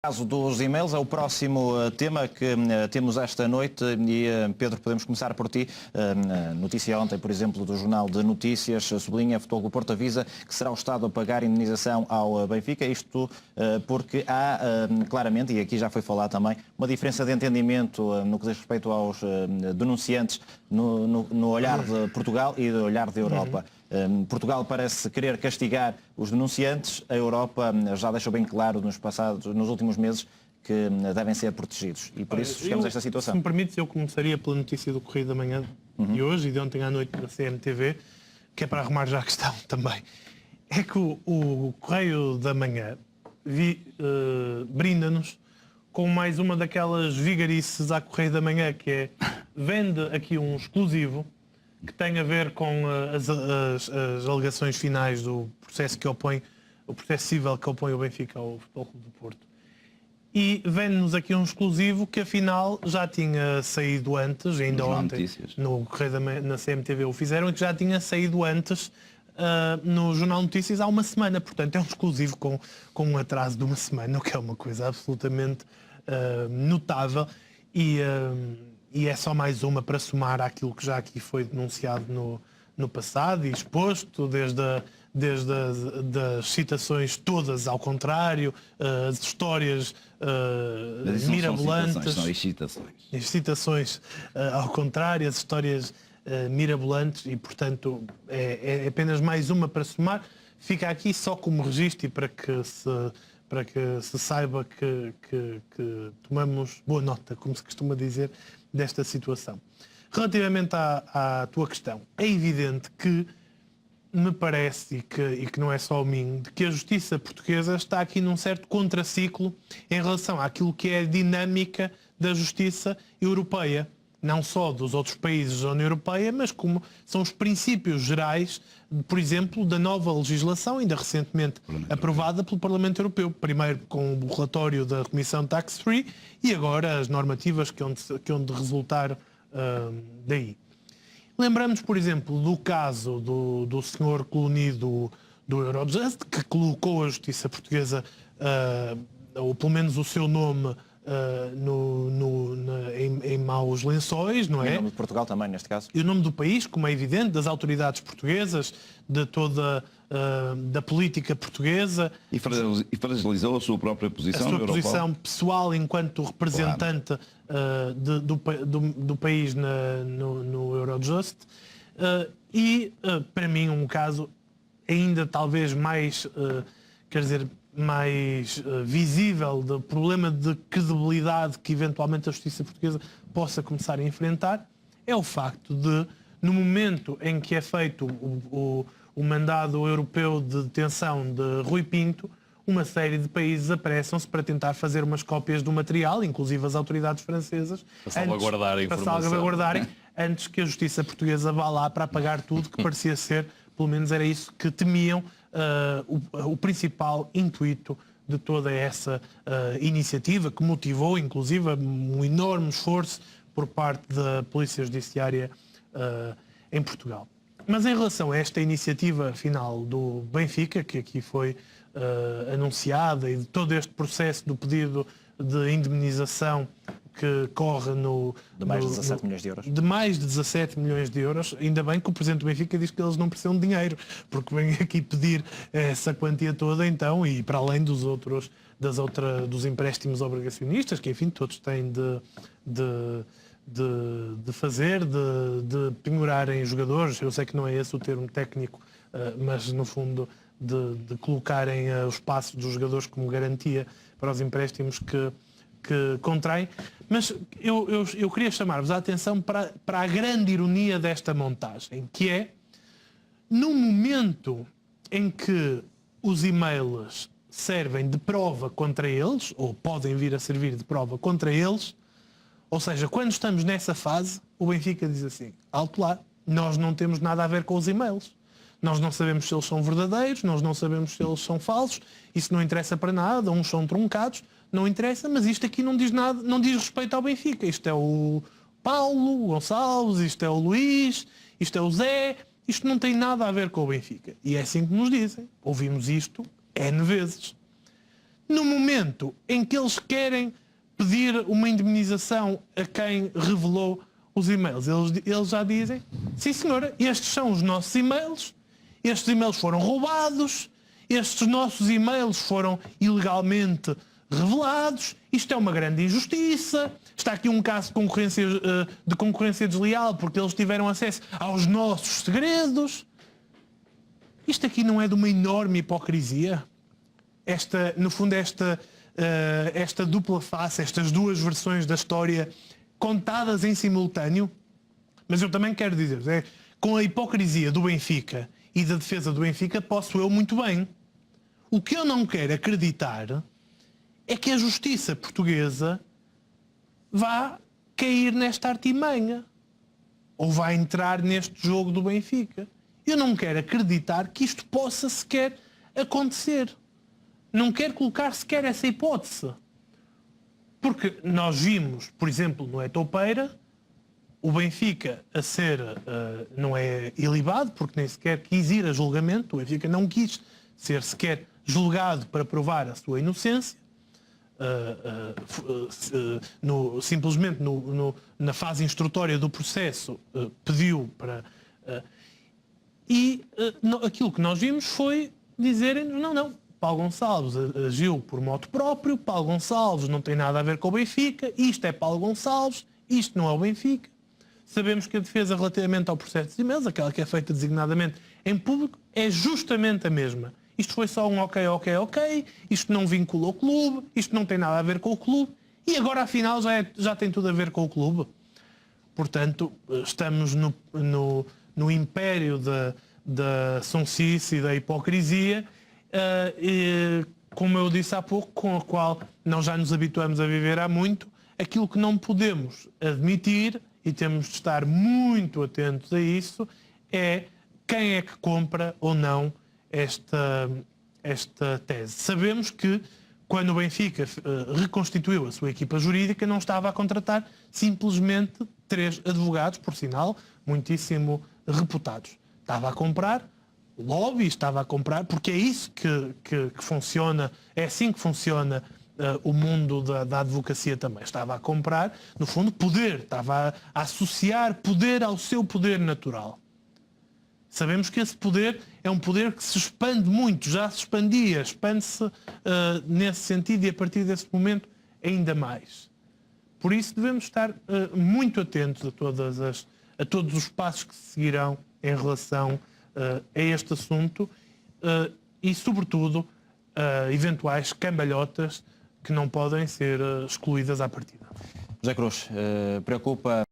Caso dos e-mails é o próximo tema que temos esta noite e, Pedro, podemos começar por ti. Notícia ontem, por exemplo, do Jornal de Notícias, sublinha Futebol do Porto avisa que será o Estado a pagar indenização ao Benfica, isto porque há claramente, e aqui já foi falado também, uma diferença de entendimento no que diz respeito aos denunciantes no olhar de Portugal e do olhar da Europa. Portugal parece querer castigar os denunciantes, a Europa já deixou bem claro nos últimos meses que devem ser protegidos e por isso chegamos a esta situação. Se me permites, eu começaria pela notícia do Correio da Manhã de hoje e de ontem à noite na CMTV, que é para arrumar já a questão também. É que o Correio da Manhã brinda-nos com mais uma daquelas vigarices à Correio da Manhã, que é vende aqui um exclusivo que tem a ver com as alegações finais do processo que opõe, o processo civil que opõe o Benfica ao Futebol Clube do Porto. E vende-nos aqui um exclusivo que afinal já tinha saído antes, ainda ontem no Correio da Manhã, na CMTV o fizeram, e que já tinha saído antes no Jornal Notícias há uma semana. Portanto, é um exclusivo com um atraso de uma semana, o que é uma coisa absolutamente notável. E é só mais uma para somar àquilo que já aqui foi denunciado no passado e exposto, desde das citações todas ao contrário, as histórias mirabolantes. São excitações. As citações ao contrário, as histórias mirabolantes e, portanto, é apenas mais uma para somar. Fica aqui só como registro e para que se saiba que tomamos boa nota, como se costuma dizer, desta situação. Relativamente à tua questão, é evidente que me parece, e que não é só a mim, de que a justiça portuguesa está aqui num certo contraciclo em relação àquilo que é a dinâmica da justiça europeia. Não só dos outros países da União Europeia, mas como são os princípios gerais, por exemplo, da nova legislação, ainda recentemente aprovada pelo Parlamento Europeu. Primeiro com o relatório da Comissão Tax Free e agora as normativas que hão de resultar daí. Lembramos, por exemplo, do caso do Sr. Coloni do Eurojust, que colocou a justiça portuguesa, ou pelo menos o seu nome, em maus lençóis, não é? E o nome de Portugal também, neste caso. E o nome do país, como é evidente, das autoridades portuguesas, de toda da política portuguesa. E fragilizou a sua própria posição. A sua posição pessoal enquanto representante do país no Eurojust. Para mim, um caso ainda talvez mais, mais visível do problema de credibilidade que eventualmente a justiça portuguesa possa começar a enfrentar é o facto de, no momento em que é feito o mandado europeu de detenção de Rui Pinto, uma série de países apressam-se para tentar fazer umas cópias do material, inclusive as autoridades francesas, para salvaguardar a informação. Para salvaguardarem, antes que a justiça portuguesa vá lá para apagar tudo, que parecia ser, pelo menos era isso que temiam, o principal intuito de toda essa iniciativa, que motivou, inclusive, um enorme esforço por parte da Polícia Judiciária em Portugal. Mas em relação a esta iniciativa final do Benfica, que aqui foi anunciada, e de todo este processo do pedido de indemnização que corre de mais de 17 milhões de euros. De mais de 17 milhões de euros. Ainda bem que o Presidente do Benfica diz que eles não precisam de dinheiro, porque vem aqui pedir essa quantia toda, então, e para além dos empréstimos obrigacionistas, que enfim todos têm de fazer, de penhorarem jogadores. Eu sei que não é esse o termo técnico, mas no fundo de colocarem os passos dos jogadores como garantia para os empréstimos que contraem. Mas eu queria chamar-vos a atenção para a grande ironia desta montagem, que é, no momento em que os e-mails servem de prova contra eles, ou podem vir a servir de prova contra eles, ou seja, quando estamos nessa fase, o Benfica diz assim: alto lá, nós não temos nada a ver com os e-mails. Nós não sabemos se eles são verdadeiros, nós não sabemos se eles são falsos, isso não interessa para nada, uns são truncados, não interessa, mas isto aqui não diz nada, não diz respeito ao Benfica. Isto é o Paulo, o Gonçalves, isto é o Luís, isto é o Zé, isto não tem nada a ver com o Benfica. E é assim que nos dizem. Ouvimos isto N vezes. no momento em que eles querem pedir uma indemnização a quem revelou os e-mails. Eles já dizem, sim senhora, estes são os nossos e-mails, estes e-mails foram roubados, estes nossos e-mails foram ilegalmente revelados, isto é uma grande injustiça, está aqui um caso de concorrência desleal porque eles tiveram acesso aos nossos segredos. Isto aqui não é de uma enorme hipocrisia? No fundo, esta dupla face, estas duas versões da história contadas em simultâneo. Mas eu também quero dizer, com a hipocrisia do Benfica e da defesa do Benfica, posso eu muito bem. O que eu não quero acreditar é que a justiça portuguesa vá cair nesta artimanha ou vai entrar neste jogo do Benfica. Eu não quero acreditar que isto possa sequer acontecer. Não quero colocar sequer essa hipótese. Porque nós vimos, por exemplo, no Etopeira, o Benfica a ser, não é ilibado, porque nem sequer quis ir a julgamento, o Benfica não quis ser sequer julgado para provar a sua inocência, simplesmente na fase instrutória do processo pediu para... aquilo que nós vimos foi dizerem-nos, não, Paulo Gonçalves agiu por moto próprio, Paulo Gonçalves não tem nada a ver com o Benfica, isto é Paulo Gonçalves, isto não é o Benfica. Sabemos que a defesa relativamente ao processo de e-mails, aquela que é feita designadamente em público, é justamente a mesma. Isto foi só um ok, isto não vincula o clube, isto não tem nada a ver com o clube, e agora afinal já tem tudo a ver com o clube. Portanto, estamos no império da sonsice e da hipocrisia, e, como eu disse há pouco, com a qual nós já nos habituamos a viver há muito. Aquilo que não podemos admitir, e temos de estar muito atentos a isso, é quem é que compra ou não esta tese. Sabemos que quando o Benfica reconstituiu a sua equipa jurídica, não estava a contratar simplesmente 3 advogados, por sinal, muitíssimo reputados. Estava a comprar lobby, estava a comprar, porque é isso que funciona, é assim que funciona o mundo da advocacia também. Estava a comprar, no fundo, poder, estava a associar poder ao seu poder natural. Sabemos que esse poder é um poder que se expande muito, já se expandia, expande-se nesse sentido e a partir desse momento ainda mais. Por isso devemos estar muito atentos a todos os passos que se seguirão em relação a este assunto e, sobretudo, eventuais cambalhotas que não podem ser excluídas à partida. José Cruz, preocupa